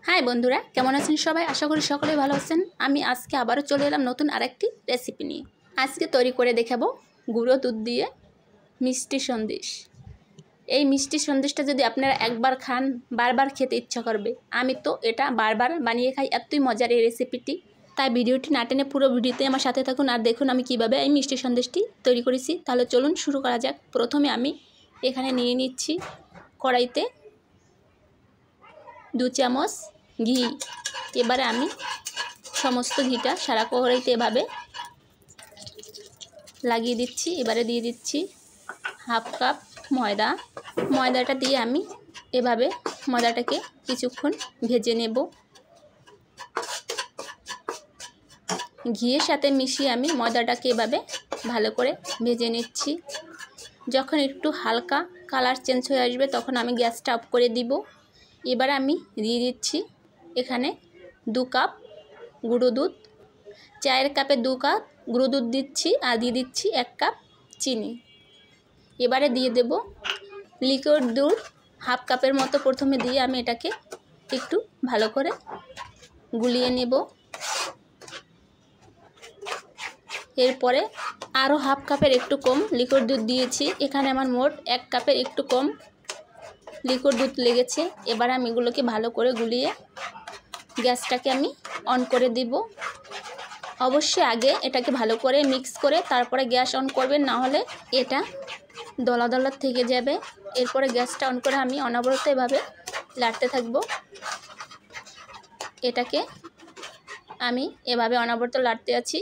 High বন্ধুরা, কেমন আছেন সবাই? আশা করি সকলেই ভালো আছেন। আমি আজকে আবারও চলে এলাম নতুন আরেকটি রেসিপি নিয়ে। আজকে তৈরি করে দেখাবো গুঁড়ো দুধ দিয়ে মিষ্টি সন্দেশ। এই মিষ্টি সন্দেশটা যদি আপনারা একবার খান বারবার খেতে ইচ্ছা করবে। আমি তো এটা বারবার বানিয়ে খাই, এতই মজার এই রেসিপিটি। তাই ভিডিওটি না টেনে পুরো ভিডিওতে আমার সাথে থাকুন আর দেখুন আমি কিভাবে এই মিষ্টি সন্দেশটি তৈরি করেছি। তাহলে চলুন শুরু করা যাক। প্রথমে আমি এখানে নিয়ে নিচ্ছি কড়াইতে 2 চামচ ঘি। এবারে আমি সমস্ত ঘিটা সারা কড়াইতে এভাবে লাগিয়ে দিচ্ছি। এবারে দিয়ে দিচ্ছি হাফ কাপ ময়দা। ময়দাটা দিয়ে আমি এভাবে ময়দাটাকে কিছুক্ষণ ভেজে নেব। ঘিয়ের সাথে মিশিয়ে আমি ময়দাটাকে এভাবে ভালো করে ভেজে নিচ্ছি। যখন একটু হালকা কালার চেঞ্জ হয়ে আসবে তখন আমি গ্যাসটা অফ করে দিব। এবার আমি দিয়ে দিচ্ছি এখানে 2 কাপ গুঁড়ো দুধ। চায়ের কাপে 2 কাপ গুঁড়ো দুধ দিচ্ছি আর দিয়ে দিচ্ছি 1 কাপ চিনি। এবারে দিয়ে দেব লিকুইড দুধ হাফ কাপের মতো। প্রথমে দিয়ে আমি এটাকে একটু ভালো করে গুলিয়ে নেব। এরপরে আরও হাফ কাপের একটু কম লিকুইড দুধ দিয়েছি। এখানে আমার মোট 1 কাপের একটু কম লিকুইড দুধ লেগেছে। এবার আমি এগুলোকে ভালো করে গুলিয়ে গ্যাসটাকে আমি অন করে দিব। অবশ্যই আগে এটাকে ভালো করে মিক্স করে তারপরে গ্যাস অন করবেন, না হলে এটা দলা দলা থেকে যাবে। এরপরে গ্যাসটা অন করে আমি অনবরত এভাবে লাড়তে থাকব। এটাকে আমি এভাবে অনবরত লাড়তে আছি।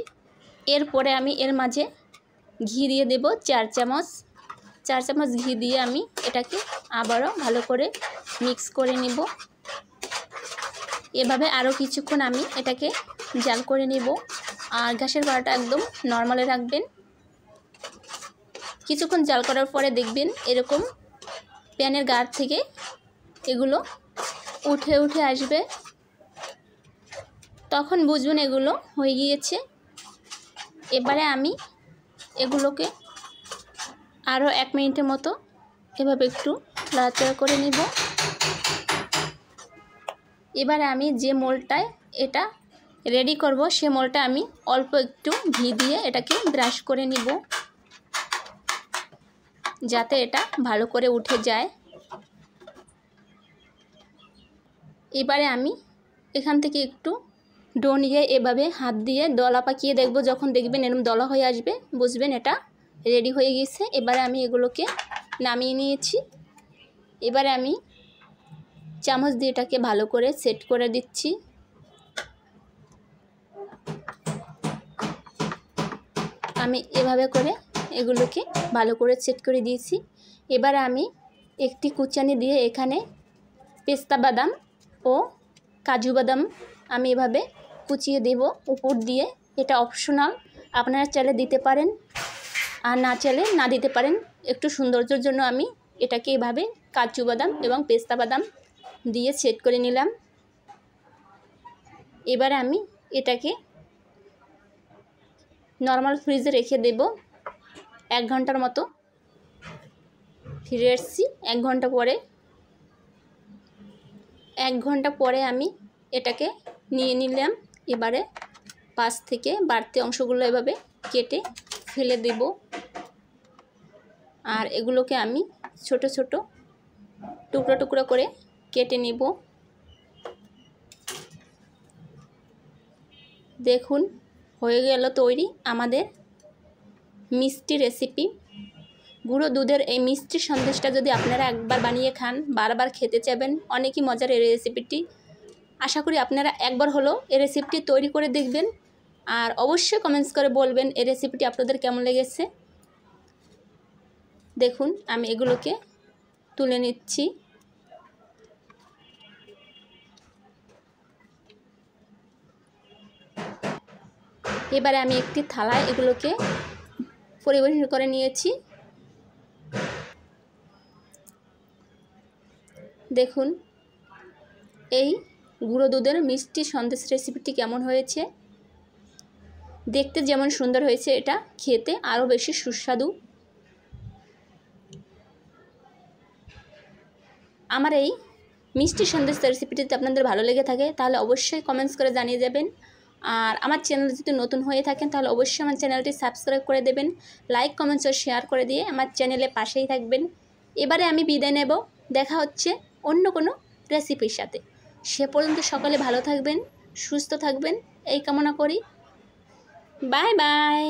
এরপরে আমি এর মাঝে ঘি দিয়ে দেব 4 চামচ। 4 চামচ ঘি দিয়ে আমি এটাকে আবারও ভালো করে মিক্স করে নিব। এভাবে আরও কিছুক্ষণ আমি এটাকে জাল করে নিব। আর গ্যাসের পাড়াটা একদম নর্মালে রাখবেন। কিছুক্ষণ জাল করার পরে দেখবেন এরকম প্যানের গার থেকে এগুলো উঠে উঠে আসবে, তখন বুঝবেন এগুলো হয়ে গিয়েছে। এবারে আমি এগুলোকে আরও 1 মিনিটের মতো এভাবে একটু নাড়াচাড়া করে নিব। এবারে আমি যে মোলটায় এটা রেডি করব সে মোলটা আমি অল্প একটু ঘি দিয়ে এটাকে ব্রাশ করে নিব, যাতে এটা ভালো করে উঠে যায়। এবারে আমি এখান থেকে একটু ডো নিয়ে এভাবে হাত দিয়ে দলা পাকিয়ে দেখব। যখন দেখবেন এরকম দলা হয়ে আসবে বুঝবেন এটা রেডি হয়ে গেছে। এবারে আমি এগুলোকে নামিয়ে নিয়েছি। এবারে আমি চামচ দিয়ে এটাকে ভালো করে সেট করে দিচ্ছি। আমি এভাবে করে এগুলোকে ভালো করে সেট করে দিয়েছি। এবার আমি একটি কুচানি দিয়ে এখানে পেস্তা বাদাম ও কাজু বাদাম আমি এভাবে কুচিয়ে দেব উপর দিয়ে। এটা অপশনাল, আপনারা চাইলে দিতে পারেন আর না চাইলে না দিতে পারেন। একটু সৌন্দর্যের জন্য আমি এটাকে এভাবে কাজু বাদাম এবং পেস্তা বাদাম দিয়ে সেট করে নিলাম। এবার আমি এটাকে নর্মাল ফ্রিজে রেখে দেব 1 ঘন্টার মতো। ফিরে এসেছি 1 ঘন্টা পরে। 1 ঘন্টা পরে আমি এটাকে নিয়ে নিলাম। এবারে পাশ থেকে বাড়তি অংশগুলো এভাবে কেটে ফেলে দেব। আর এগুলোকে আমি ছোট ছোট টুকরো টুকরো করে কেটে নেব। দেখুন হয়ে গেল তৈরি আমাদের মিষ্টি রেসিপি। গুঁড়ো দুধের এই মিষ্টি সন্দেশটা যদি আপনারা একবার বানিয়ে খান বারবার খেতে চাইবেন। অনেকই মজার এই রেসিপিটি। আশা করি আপনারা একবার হলেও এই রেসিপিটি তৈরি করে দেখবেন আর অবশ্যই কমেন্টস করে বলবেন এই রেসিপিটি আপনাদের কেমন লেগেছে। দেখুন আমি এগুলোকে তুলে নিচ্ছি। এবারে আমি একটি থালায় এগুলোকে পরিবেশন করে নিয়েছি। দেখুন এই গুঁড়ো দুধের মিষ্টি সন্দেশ রেসিপিটি কেমন হয়েছে। দেখতে যেমন সুন্দর হয়েছে এটা খেতে আরও বেশি সুস্বাদু। আমার এই মিষ্টি সন্দেশ রেসিপিটি যদি আপনাদের ভালো লেগে থাকে তাহলে অবশ্যই কমেন্টস করে জানিয়ে যাবেন। আর আমার চ্যানেল যদি নতুন হয়ে থাকেন তাহলে অবশ্যই আমার চ্যানেলটি সাবস্ক্রাইব করে দেবেন, লাইক কমেন্টস ও শেয়ার করে দিয়ে আমার চ্যানেলে পাশেই থাকবেন। এবারে আমি বিদায় নেব, দেখা হচ্ছে অন্য কোনো রেসিপির সাথে। সে পর্যন্ত সকলে ভালো থাকবেন, সুস্থ থাকবেন এই কামনা করি। Bye bye.